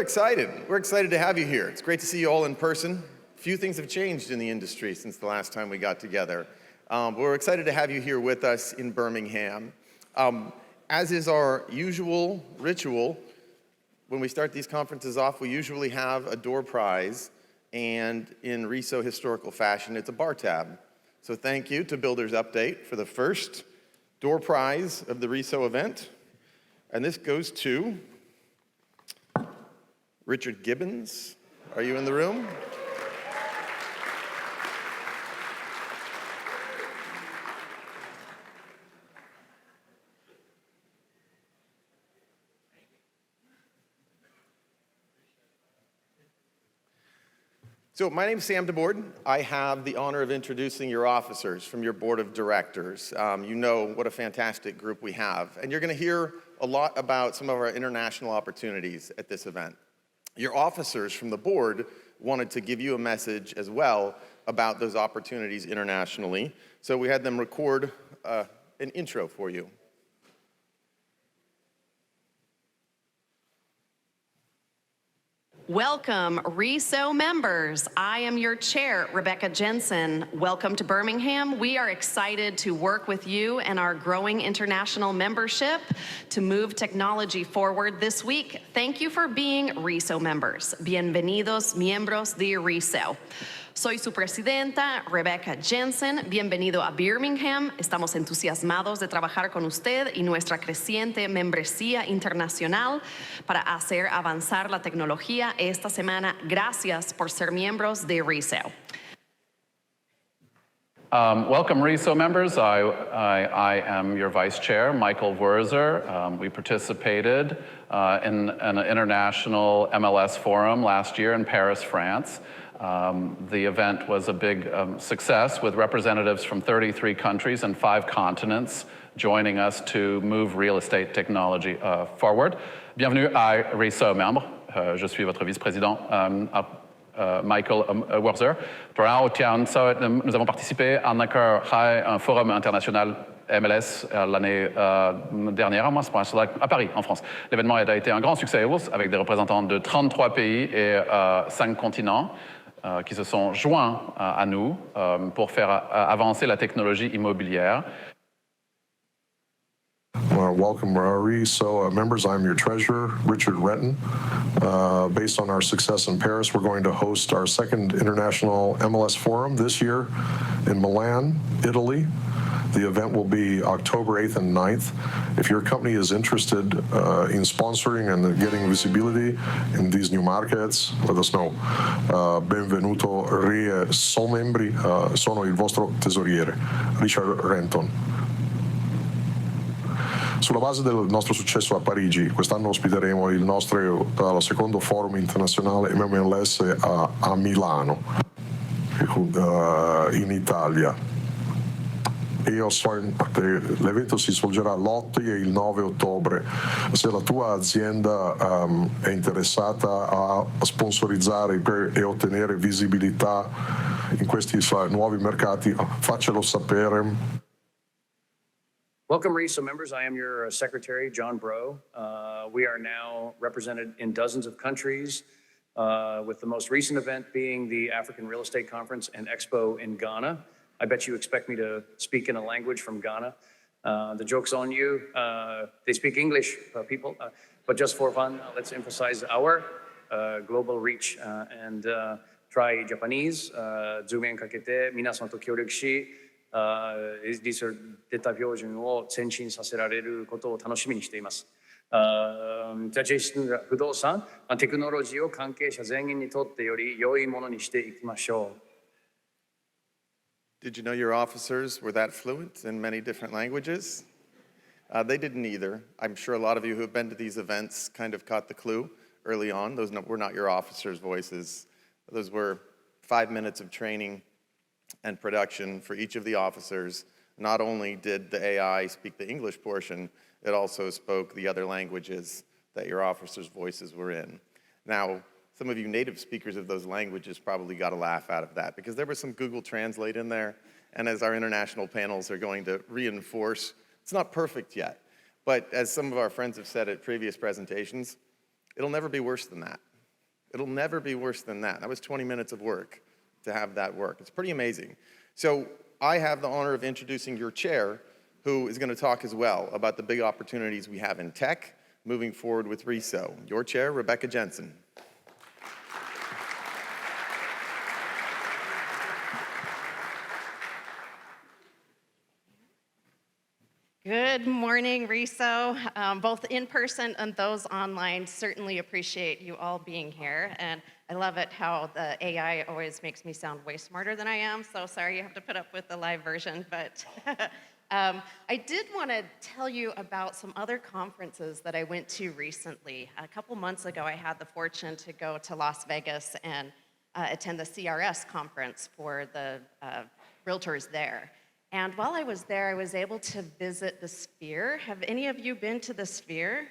We're excited to have you here. It's great to see you all in person. Few things have changed in the industry since the last time we got together. We're excited to have you here with us in Birmingham. As is our usual ritual, when we start these conferences off, we usually have a door prize, and in RESO historical fashion, it's a bar tab. So thank you to Builders Update for the first door prize of the RESO event. And this goes to Richard Gibbons. Are you in the room? So my name is Sam DeBord. I have the honor of introducing your officers from your board of directors. You know what a fantastic group we have. And you're going to hear a lot about some of our international opportunities at this event. Your officers from the board wanted to give you a message as well about those opportunities internationally. So we had them record an intro for you. Welcome, RESO members. I am your chair, Rebecca Jensen. Welcome to Birmingham. We are excited to work with you and our growing international membership to move technology forward this week. Thank you for being RESO members. Bienvenidos, miembros de RESO. Soy su presidenta, Rebecca Jensen. Bienvenido a Birmingham. Estamos entusiasmados de trabajar con usted y nuestra creciente membresía internacional para hacer avanzar la tecnología esta semana. Gracias por ser miembros de RESO. Welcome, RESO members. I am your vice chair, Michael Wurzer. We participated in an international MLS forum last year in Paris, France. The event was a big success with representatives from 33 countries and 5 continents joining us to move real estate technology forward. Bienvenue à RESO membres. Je suis votre vice-président, Michael Wurzer. Nous avons participé à un forum international MLS l'année dernière à Paris, en France. L'événement a été un grand succès avec des représentants de 33 pays et 5 continents. Qui se sont joints à nous pour faire avancer la technologie immobilière. Welcome, RESO members. I'm your treasurer, Richard Renton. Based on our success in Paris, we're going to host our second international MLS forum this year in Milan, Italy. The event will be October 8th and 9th. If your company is interested in sponsoring and getting visibility in these new markets, let us know. Benvenuto, RESO membri, sono il vostro tesoriere, Richard Renton. Sulla base del nostro successo a Parigi, quest'anno ospiteremo il nostro secondo forum internazionale MLS a Milano, in Italia. L'evento si svolgerà l'8 e il 9 ottobre. Se la tua azienda è interessata a sponsorizzare e ottenere visibilità in questi nuovi mercati, faccelo sapere. Welcome, RESO members. I am your secretary, John Bro. We are now represented in dozens of countries, with the most recent event being the African Real Estate Conference and Expo in Ghana. I bet you expect me to speak in a language from Ghana. The joke's on you. They speak English, people, but just for fun, let's emphasize our global reach and try Japanese. 10年かけて皆さんと協力し、リサデータ標準を前進させられることを楽しみにしています。不動産、テクノロジーを関係者全員にとってより良いものにしていきましょう。Did you know your officers were that fluent in many different languages? They didn't either. I'm sure a lot of you who have been to these events kind of caught the clue early on. Those were not your officers' voices. Those were 5 minutes of training and production for each of the officers. Not only did the AI speak the English portion, it also spoke the other languages that your officers' voices were in. Now, some of you native speakers of those languages probably got a laugh out of that because there was some Google Translate in there. And as our international panels are going to reinforce, it's not perfect yet. But as some of our friends have said at previous presentations, it'll never be worse than that. It'll never be worse than that. That was 20 minutes of work to have that work. It's pretty amazing. So I have the honor of introducing your chair, who is going to talk as well about the big opportunities we have in tech moving forward with RESO. Your chair, Rebecca Jensen. Good morning, RESO. Both in person and those online, certainly appreciate you all being here. And I love it how the AI always makes me sound way smarter than I am, so sorry you have to put up with the live version. But I did want to tell you about some other conferences that I went to recently. A couple months ago, I had the fortune to go to Las Vegas and attend the CRS conference for the realtors there. And while I was there, I was able to visit the Sphere. Have any of you been to the Sphere?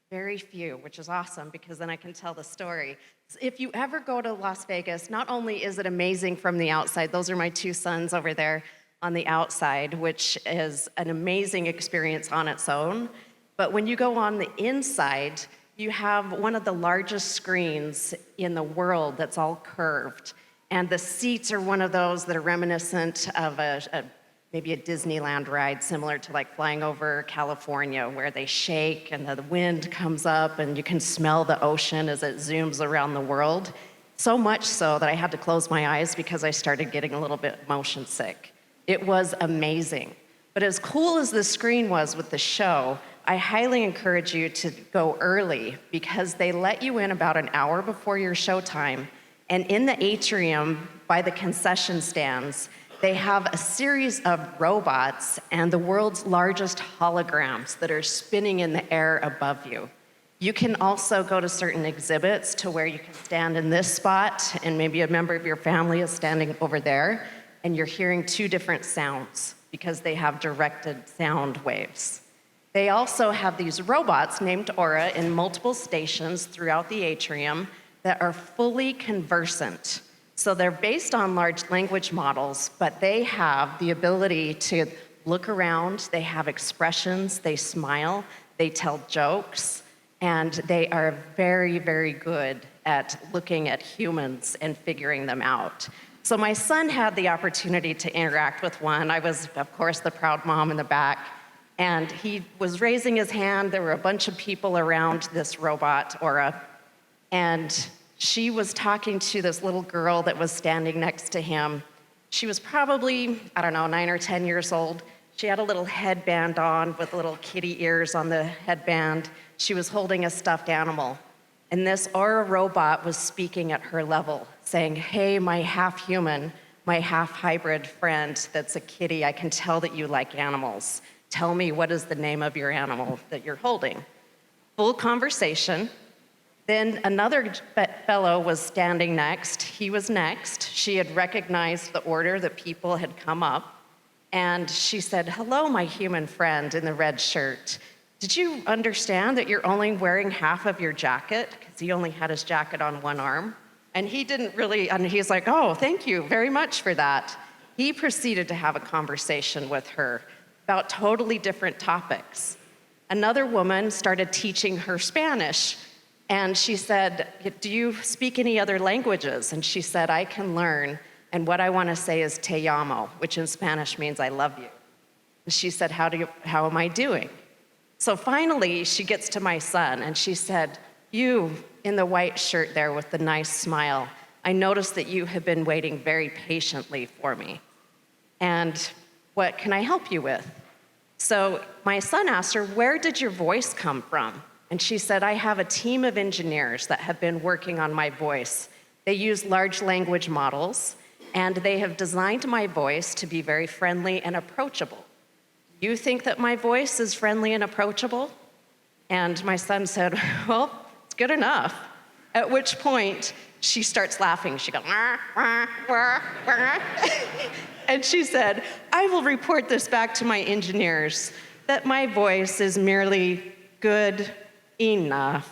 Very few, which is awesome because then I can tell the story. If you ever go to Las Vegas, not only is it amazing from the outside, those are my two sons over there on the outside, which is an amazing experience on its own, but when you go on the inside, you have one of the largest screens in the world that's all curved. And the seats are one of those that are reminiscent of maybe a Disneyland ride, similar to like flying over California, where they shake and the wind comes up and you can smell the ocean as it zooms around the world. So much so that I had to close my eyes because I started getting a little bit motion sick. It was amazing. But as cool as the screen was with the show, I highly encourage you to go early because they let you in about an hour before your showtime. And in the atrium, by the concession stands, they have a series of robots and the world's largest holograms that are spinning in the air above you. You can also go to certain exhibits to where you can stand in this spot and maybe a member of your family is standing over there and you're hearing two different sounds because they have directed sound waves. They also have these robots named Aura in multiple stations throughout the atrium that are fully conversant. So they're based on large language models, but they have the ability to look around, they have expressions, they smile, they tell jokes, and they are very, very good at looking at humans and figuring them out. So my son had the opportunity to interact with one. I was, of course, the proud mom in the back, and he was raising his hand. There were a bunch of people around this robot, Aura, and she was talking to this little girl that was standing next to him. She was probably, 9 or 10 years old. She had a little headband on with little kitty ears on the headband. She was holding a stuffed animal. And this Aura robot was speaking at her level, saying, "Hey, my half-human, my half-hybrid friend that's a kitty, I can tell that you like animals. Tell me, what is the name of your animal that you're holding?" Full conversation. Then another fellow was standing next. He was next. She had recognized the order that people had come up. And she said, "Hello, my human friend in the red shirt. Did you understand that you're only wearing half of your jacket?" Because he only had his jacket on one arm. And he didn't really, and he's like, "Oh, thank you very much for that." He proceeded to have a conversation with her about totally different topics. Another woman started teaching her Spanish. And she said, "Do you speak any other languages?" And she said, "I can learn. And what I want to say is te amo," which in Spanish means I love you. And she said, how am I doing?" So finally, she gets to my son and she said, "You in the white shirt there with the nice smile, I noticed that you have been waiting very patiently for me. And what can I help you with?" So my son asked her, "Where did your voice come from?" And she said, "I have a team of engineers that have been working on my voice. They use large language models, and they have designed my voice to be very friendly and approachable. You think that my voice is friendly and approachable?" And my son said, "Well, it's good enough." At which point, she starts laughing. She goes, "Wah, wah, wah, wah." And she said, "I will report this back to my engineers, that my voice is merely good enough."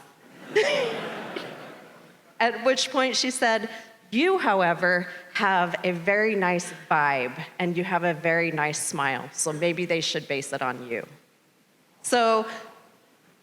At which point she said, "You, however, have a very nice vibe and you have a very nice smile, so maybe they should base it on you." So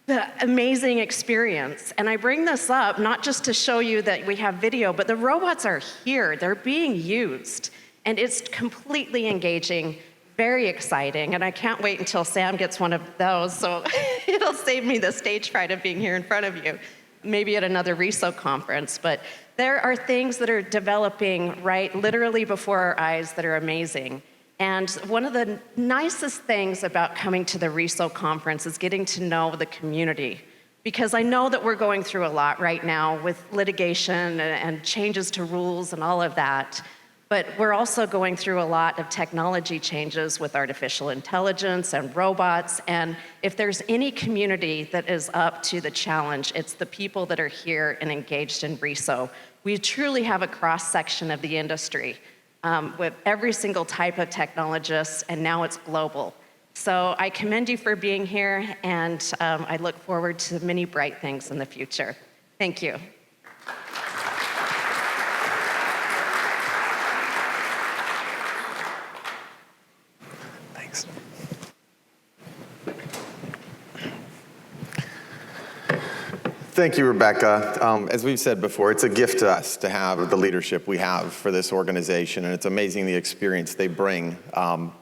the amazing experience. And I bring this up not just to show you that we have video, but the robots are here, they're being used. And it's completely engaging, very exciting. And I can't wait until Sam gets one of those, so it'll save me the stage fright of being here in front of you, maybe at another RESO conference. But there are things that are developing right literally before our eyes that are amazing. And one of the nicest things about coming to the RESO conference is getting to know the community. Because I know that we're going through a lot right now with litigation and changes to rules and all of that. But we're also going through a lot of technology changes with artificial intelligence and robots. And if there's any community that is up to the challenge, it's the people that are here and engaged in RESO. We truly have a cross-section of the industry. With every single type of technologist, and now it's global. So I commend you for being here, and I look forward to many bright things in the future. Thank you. Thanks. Thank you, Rebecca. As we've said before, it's a gift to us to have the leadership we have for this organization, and it's amazing the experience they bring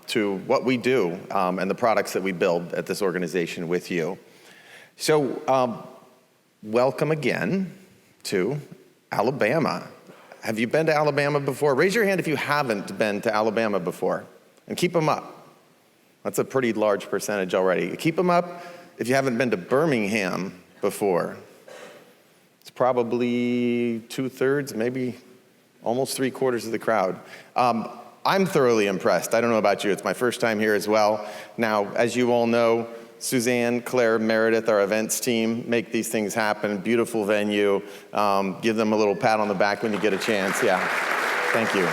to what we do and the products that we build at this organization with you. So, welcome again to Alabama. Have you been to Alabama before? Raise your hand if you haven't been to Alabama before, and keep them up. That's a pretty large percentage already. Keep them up if you haven't been to Birmingham before. It's probably 2/3, maybe almost 3/4 of the crowd. I'm thoroughly impressed. I don't know about you, it's my first time here as well. Now, as you all know, Suzanne, Claire, Meredith, our events team, make these things happen. Beautiful venue. Give them a little pat on the back when you get a chance. Yeah, thank you.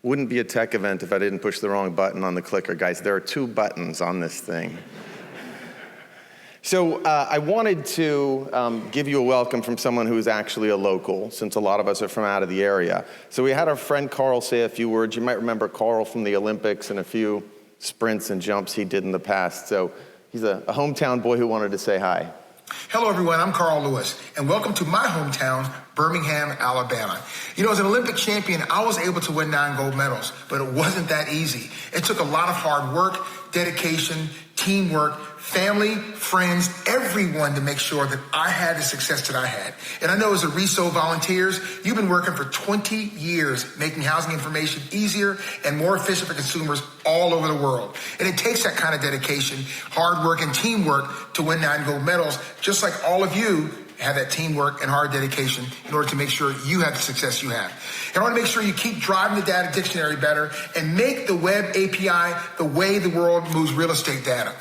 Wouldn't be a tech event if I didn't push the wrong button on the clicker, guys. There are 2 buttons on this thing. So I wanted to give you a welcome from someone who is actually a local, since a lot of us are from out of the area. So we had our friend Carl say a few words. You might remember Carl from the Olympics and a few sprints and jumps he did in the past. So he's a hometown boy who wanted to say hi. Hello, everyone. I'm Carl Lewis, and welcome to my hometown, Birmingham, Alabama. You know, as an Olympic champion, I was able to win 9 gold medals, but it wasn't that easy. It took a lot of hard work, dedication, teamwork, family, friends, everyone to make sure that I had the success that I had. And I know as a RESO volunteers, you've been working for 20 years making housing information easier and more efficient for consumers all over the world. And it takes that kind of dedication, hard work, and teamwork to win 9 gold medals, just like all of you have that teamwork and hard dedication in order to make sure you have the success you have. And I want to make sure you keep driving the data dictionary better and make the web API the way the world moves real estate data.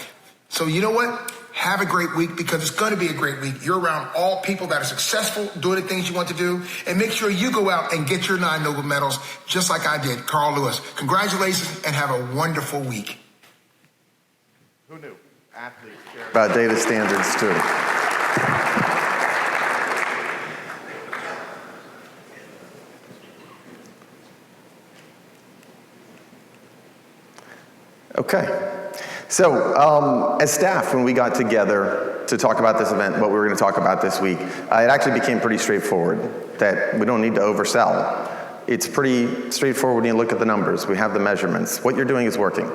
So you know what? Have a great week, because it's going to be a great week. You're around all people that are successful, doing the things you want to do, and make sure you go out and get your 9 Nobel medals just like I did, Carl Lewis. Congratulations and have a wonderful week. Who knew? Athletes care about data standards too. Okay. So, as staff, when we got together to talk about this event, what we were going to talk about this week, it actually became pretty straightforward, that we don't need to oversell. It's pretty straightforward when you look at the numbers. We have the measurements. What you're doing is working.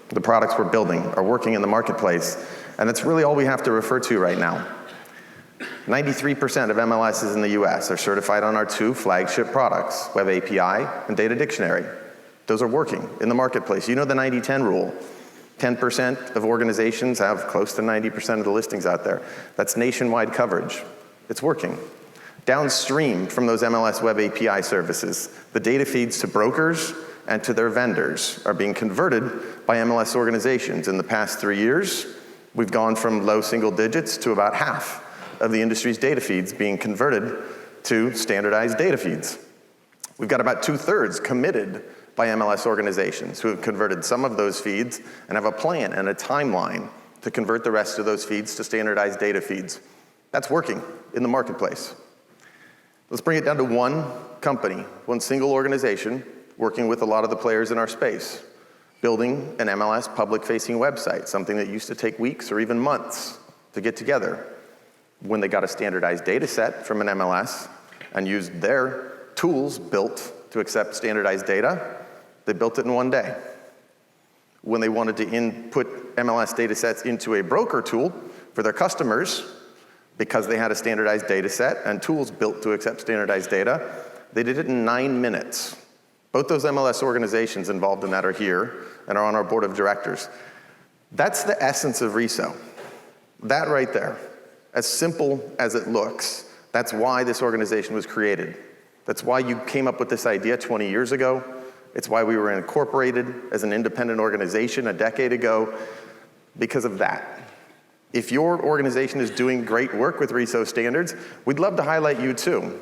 The products we're building are working in the marketplace, and that's really all we have to refer to right now. 93% of MLSs in the US are certified on our 2 flagship products, Web API and Data Dictionary. Those are working in the marketplace. You know the 90-10 rule. 10% of organizations have close to 90% of the listings out there. That's nationwide coverage. It's working. Downstream from those MLS Web API services, the data feeds to brokers and to their vendors are being converted by MLS organizations. In the past 3 years, we've gone from low single digits to about half of the industry's data feeds being converted to standardized data feeds. We've got about 2/3 committed by MLS organizations who have converted some of those feeds and have a plan and a timeline to convert the rest of those feeds to standardized data feeds. That's working in the marketplace. Let's bring it down to one company, one single organization, working with a lot of the players in our space, building an MLS public-facing website, something that used to take weeks or even months to get together. When they got a standardized data set from an MLS and used their tools built to accept standardized data, they built it in one day. When they wanted to input MLS data sets into a broker tool for their customers, because they had a standardized data set and tools built to accept standardized data, they did it in 9 minutes. Both those MLS organizations involved in that are here and are on our board of directors. That's the essence of RESO. That right there, as simple as it looks, that's why this organization was created. That's why you came up with this idea 20 years ago. It's why we were incorporated as an independent organization a decade ago, because of that. If your organization is doing great work with RESO standards, we'd love to highlight you too.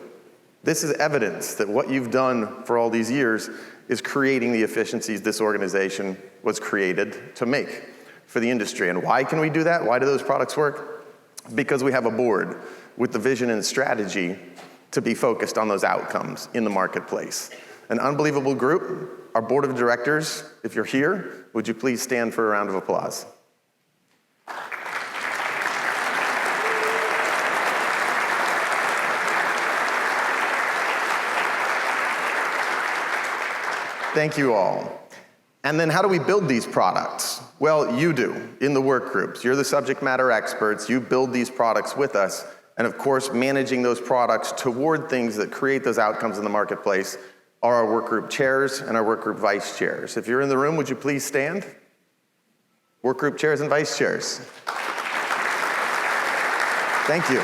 This is evidence that what you've done for all these years is creating the efficiencies this organization was created to make for the industry. And why can we do that? Why do those products work? Because we have a board with the vision and strategy to be focused on those outcomes in the marketplace. An unbelievable group. Our board of directors, if you're here, would you please stand for a round of applause? Thank you all. And then how do we build these products? Well, you do, in the work groups. You're the subject matter experts. You build these products with us. And of course, managing those products toward things that create those outcomes in the marketplace are our work group chairs and our work group vice chairs. If you're in the room, would you please stand? Work group chairs and vice chairs. Thank you.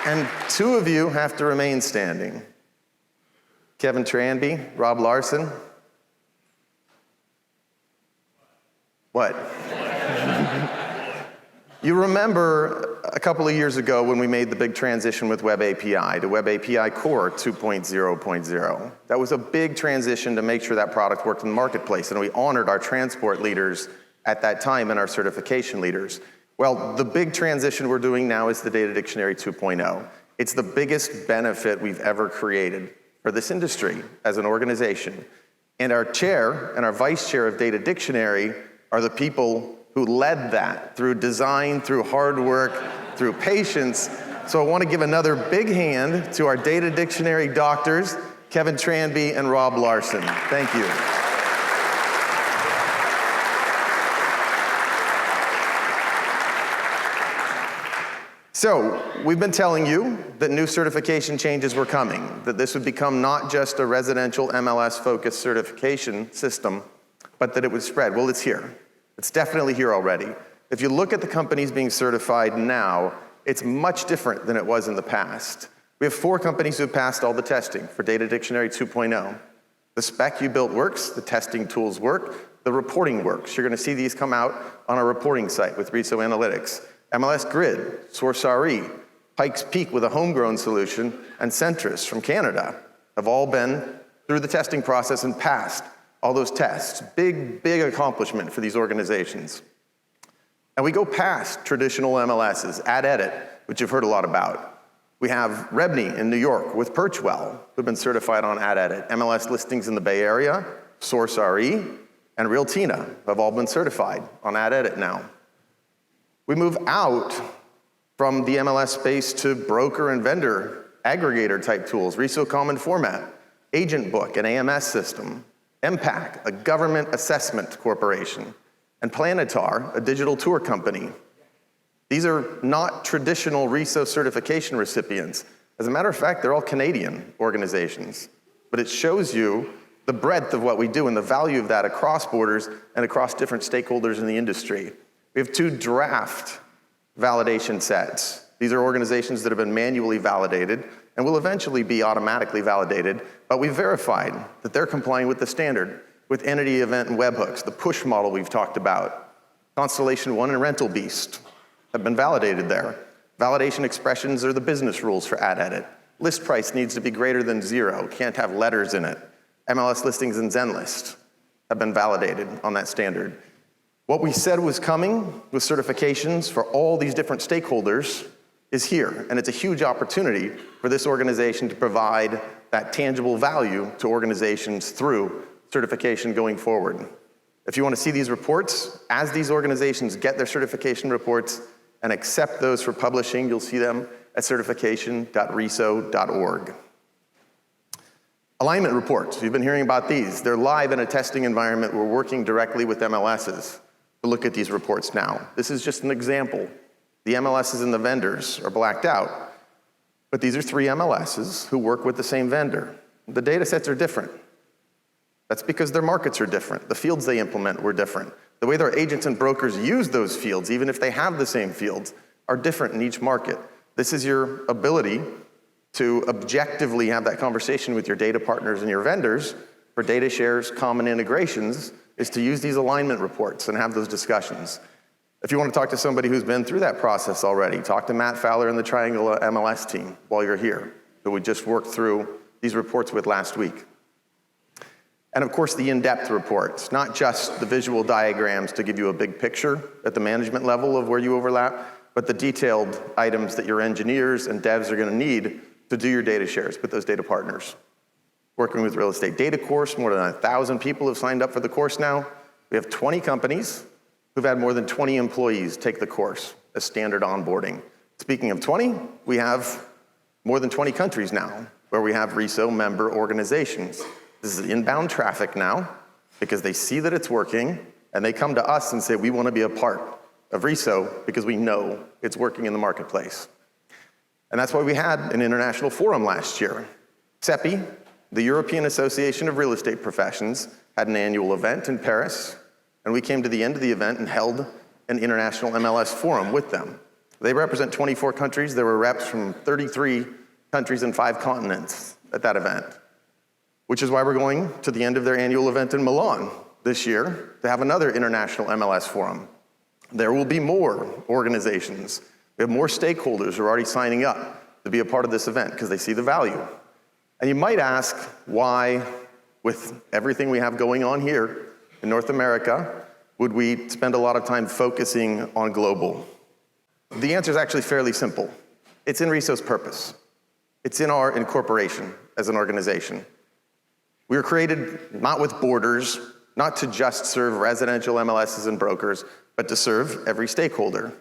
And 2 of you have to remain standing. Kevin Tranby, Rob Larson. What? You remember a couple of years ago when we made the big transition with Web API to Web API Core 2.0.0. That was a big transition to make sure that product worked in the marketplace, and we honored our transport leaders at that time and our certification leaders. Well, the big transition we're doing now is the Data Dictionary 2.0. It's the biggest benefit we've ever created for this industry as an organization. And our chair and our vice chair of Data Dictionary are the people who led that through design, through hard work, through patience. So I want to give another big hand to our Data Dictionary doctors, Kevin Tranby and Rob Larson. Thank you. So, we've been telling you that new certification changes were coming, that this would become not just a residential MLS-focused certification system, but that it would spread. Well, it's here. It's definitely here already. If you look at the companies being certified now, it's much different than it was in the past. We have 4 companies who have passed all the testing for Data Dictionary 2.0. The spec you built works, the testing tools work, the reporting works. You're going to see these come out on our reporting site with RESO Analytics. MLS Grid, Source RE, Pikes Peak with a homegrown solution, and Centris from Canada have all been through the testing process and passed all those tests. Big, big accomplishment for these organizations. And we go past traditional MLSs, Ad-Edit, which you've heard a lot about. We have Rebney in New York with Perchwell, who've been certified on Ad-Edit. MLS listings in the Bay Area, Source RE, and Realtina have all been certified on Ad-Edit now. We move out from the MLS space to broker and vendor aggregator type tools, RESO Common Format, Agent Book, an AMS system, MPAC, a government assessment corporation, and Planetar, a digital tour company. These are not traditional RESO certification recipients. As a matter of fact, they're all Canadian organizations. But it shows you the breadth of what we do and the value of that across borders and across different stakeholders in the industry. We have 2 draft validation sets. These are organizations that have been manually validated and will eventually be automatically validated, but we've verified that they're complying with the standard, with entity, event, and webhooks, the push model we've talked about. Constellation One and Rental Beast have been validated there. Validation expressions are the business rules for Ad-Edit. List price needs to be greater than 0, can't have letters in it. MLS listings and Zenlist have been validated on that standard. What we said was coming with certifications for all these different stakeholders is here, and it's a huge opportunity for this organization to provide that tangible value to organizations through certification going forward. If you want to see these reports, as these organizations get their certification reports and accept those for publishing, you'll see them at certification.reso.org. Alignment reports, you've been hearing about these. They're live in a testing environment. We're working directly with MLSs to look at these reports now. This is just an example. The MLSs and the vendors are blacked out, but these are 3 MLSs who work with the same vendor. The data sets are different. That's because their markets are different. The fields they implement were different. The way their agents and brokers use those fields, even if they have the same fields, are different in each market. This is your ability to objectively have that conversation with your data partners and your vendors for data shares, common integrations, is to use these alignment reports and have those discussions. If you want to talk to somebody who's been through that process already, talk to Matt Fowler and the Triangle MLS team while you're here, who we just worked through these reports with last week. And of course, the in-depth reports, not just the visual diagrams to give you a big picture at the management level of where you overlap, but the detailed items that your engineers and devs are going to need to do your data shares with those data partners. Working with Real Estate Data Course, more than 1,000 people have signed up for the course now. We have 20 companies who've had more than 20 employees take the course as standard onboarding. Speaking of 20, we have more than 20 countries now where we have RESO member organizations. This is inbound traffic now because they see that it's working and they come to us and say, we want to be a part of RESO because we know it's working in the marketplace. And that's why we had an international forum last year. CEPI, the European Association of Real Estate Professions, had an annual event in Paris, and we came to the end of the event and held an international MLS forum with them. They represent 24 countries. There were reps from 33 countries and 5 continents at that event, which is why we're going to the end of their annual event in Milan this year to have another international MLS forum. There will be more organizations. We have more stakeholders who are already signing up to be a part of this event because they see the value. And you might ask why, with everything we have going on here in North America, would we spend a lot of time focusing on global? The answer is actually fairly simple. It's in RESO's purpose. It's in our incorporation as an organization. We were created not with borders, not to just serve residential MLSs and brokers, but to serve every stakeholder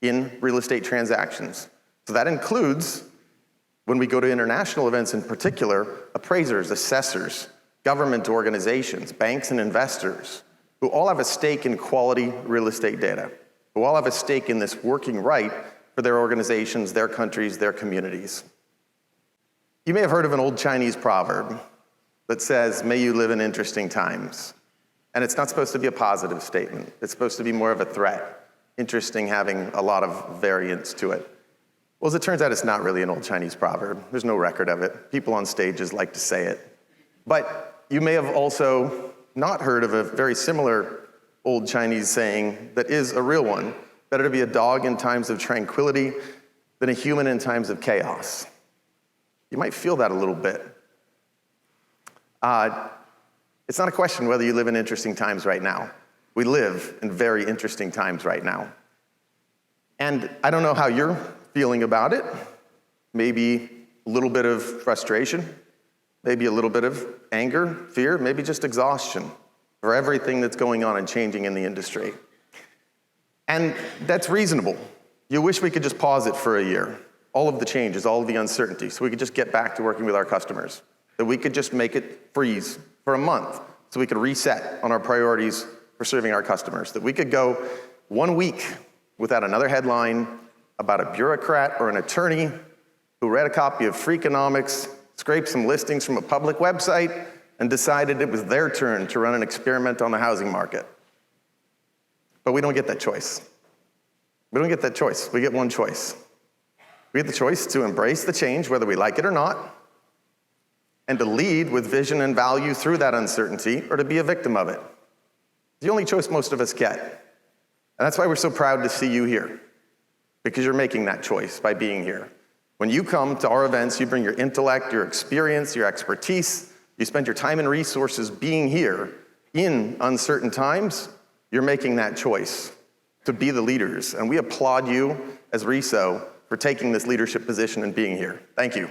in real estate transactions. So that includes, when we go to international events in particular, appraisers, assessors, government organizations, banks and investors, who all have a stake in quality real estate data, who all have a stake in this working right for their organizations, their countries, their communities. You may have heard of an old Chinese proverb that says, may you live in interesting times. And it's not supposed to be a positive statement. It's supposed to be more of a threat. Interesting having a lot of variance to it. Well, as it turns out, it's not really an old Chinese proverb. There's no record of it. People on stages like to say it. But you may have also not heard of a very similar old Chinese saying that is a real one. Better to be a dog in times of tranquility than a human in times of chaos. You might feel that a little bit. It's not a question whether you live in interesting times right now. We live in very interesting times right now. And I don't know how you're feeling about it. Maybe a little bit of frustration, maybe a little bit of anger, fear, maybe just exhaustion for everything that's going on and changing in the industry. And that's reasonable. You wish we could just pause it for a year. All of the changes, all of the uncertainty, so we could just get back to working with our customers. That we could just make it freeze for a month so we could reset on our priorities for serving our customers. That we could go 1 week without another headline about a bureaucrat or an attorney who read a copy of Freakonomics, scraped some listings from a public website, and decided it was their turn to run an experiment on the housing market. But we don't get that choice. We don't get that choice. We get one choice. We get the choice to embrace the change, whether we like it or not, and to lead with vision and value through that uncertainty, or to be a victim of it. It's the only choice most of us get. And that's why we're so proud to see you here, because you're making that choice by being here. When you come to our events, you bring your intellect, your experience, your expertise, you spend your time and resources being here in uncertain times, you're making that choice to be the leaders. And we applaud you as RESO for taking this leadership position and being here. Thank you.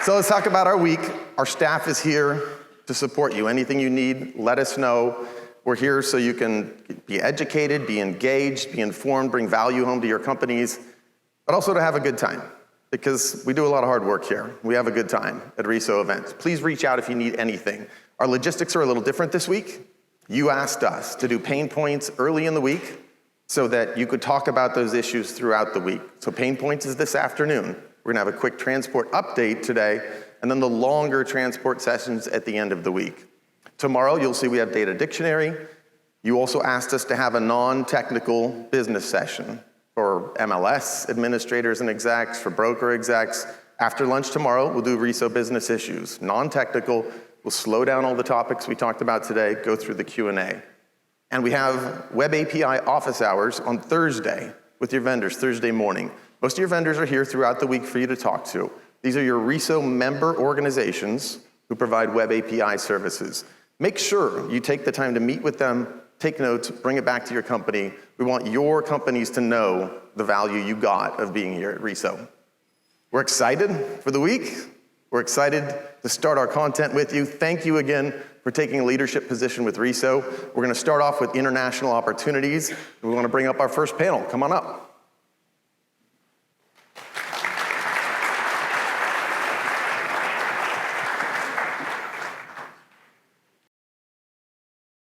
So let's talk about our week. Our staff is here to support you. Anything you need, let us know. We're here so you can be educated, be engaged, be informed, bring value home to your companies, but also to have a good time, because we do a lot of hard work here. We have a good time at RESO events. Please reach out if you need anything. Our logistics are a little different this week. You asked us to do pain points early in the week so that you could talk about those issues throughout the week. So pain points is this afternoon. We're gonna have a quick transport update today, and then the longer transport sessions at the end of the week. Tomorrow, you'll see we have data dictionary. You also asked us to have a non-technical business session for MLS administrators and execs, for broker execs. After lunch tomorrow, we'll do RESO business issues. Non-technical, we'll slow down all the topics we talked about today, go through the Q&A. And we have Web API office hours on Thursday with your vendors, Thursday morning. Most of your vendors are here throughout the week for you to talk to. These are your RESO member organizations who provide Web API services. Make sure you take the time to meet with them, take notes, bring it back to your company. We want your companies to know the value you got of being here at RESO. We're excited for the week. We're excited to start our content with you. Thank you again for taking a leadership position with RESO. We're gonna start off with international opportunities. We wanna bring up our first panel. Come on up.